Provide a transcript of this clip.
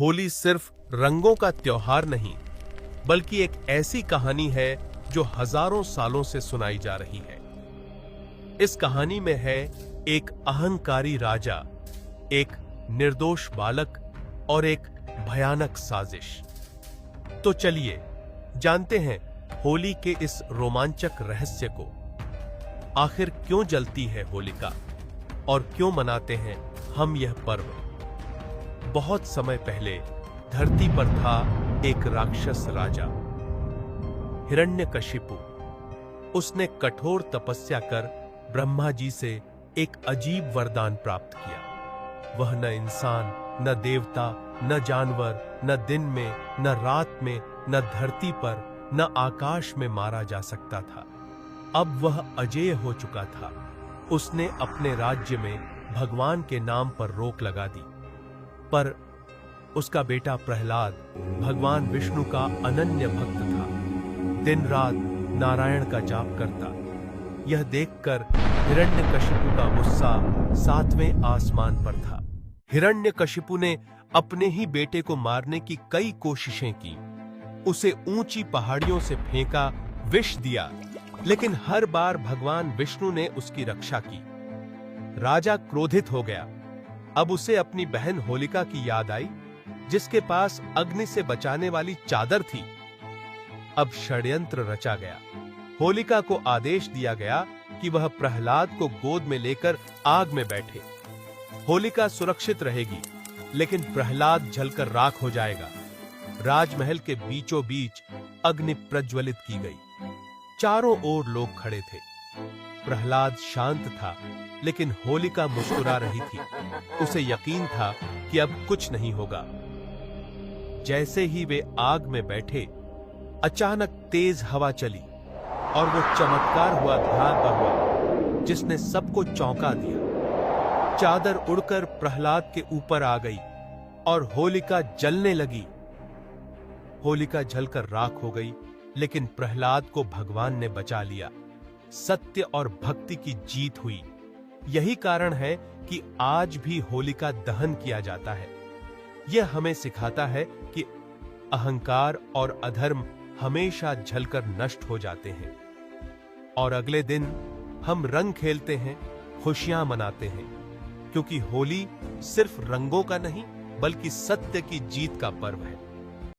होली सिर्फ रंगों का त्योहार नहीं, बल्कि एक ऐसी कहानी है जो हजारों सालों से सुनाई जा रही है। इस कहानी में है एक अहंकारी राजा, एक निर्दोष बालक और एक भयानक साजिश। तो चलिए जानते हैं होली के इस रोमांचक रहस्य को। आखिर क्यों जलती है होलिका और क्यों मनाते हैं हम यह पर्व? बहुत समय पहले धरती पर था एक राक्षस राजा, हिरण्यकशिपु। उसने कठोर तपस्या कर ब्रह्मा जी से एक अजीब वरदान प्राप्त किया। वह न इंसान, न देवता, न जानवर, न दिन में, न रात में, न धरती पर, न आकाश में मारा जा सकता था। अब वह अजेय हो चुका था। उसने अपने राज्य में भगवान के नाम पर रोक लगा दी। पर उसका बेटा प्रहलाद भगवान विष्णु का अनन्य भक्त था। दिन रात नारायण का जाप करता। यह देखकर हिरण्यकशिपु का गुस्सा 7वें आसमान पर था। हिरण्यकशिपु ने अपने ही बेटे को मारने की कई कोशिशें की। उसे ऊंची पहाड़ियों से फेंका, विष दिया, लेकिन हर बार भगवान विष्णु ने उसकी रक्षा की। राजा क्रोधित हो गया। अब उसे अपनी बहन होलिका की याद आई, जिसके पास अग्नि से बचाने वाली चादर थी। अब षड्यंत्र रचा गया। होलिका को आदेश दिया गया कि वह प्रहलाद को गोद में लेकर आग में बैठे। होलिका सुरक्षित रहेगी, लेकिन प्रहलाद जलकर राख हो जाएगा। राजमहल के बीचों बीच अग्नि प्रज्वलित की गई। चारों ओर लोग खड़े थे। प्रहलाद शांत था, लेकिन होलिका मुस्कुरा रही थी। उसे यकीन था कि अब कुछ नहीं होगा। जैसे ही वे आग में बैठे, अचानक तेज हवा चली और वो चमत्कार हुआ हुआ जिसने सबको चौंका दिया। चादर उड़कर प्रहलाद के ऊपर आ गई और होलिका जलने लगी। होलिका जलकर राख हो गई, लेकिन प्रहलाद को भगवान ने बचा लिया। सत्य और भक्ति की जीत हुई। यही कारण है कि आज भी होलिका दहन किया जाता है। यह हमें सिखाता है कि अहंकार और अधर्म हमेशा जलकर नष्ट हो जाते हैं। और अगले दिन हम रंग खेलते हैं, खुशियां मनाते हैं, क्योंकि होली सिर्फ रंगों का नहीं, बल्कि सत्य की जीत का पर्व है।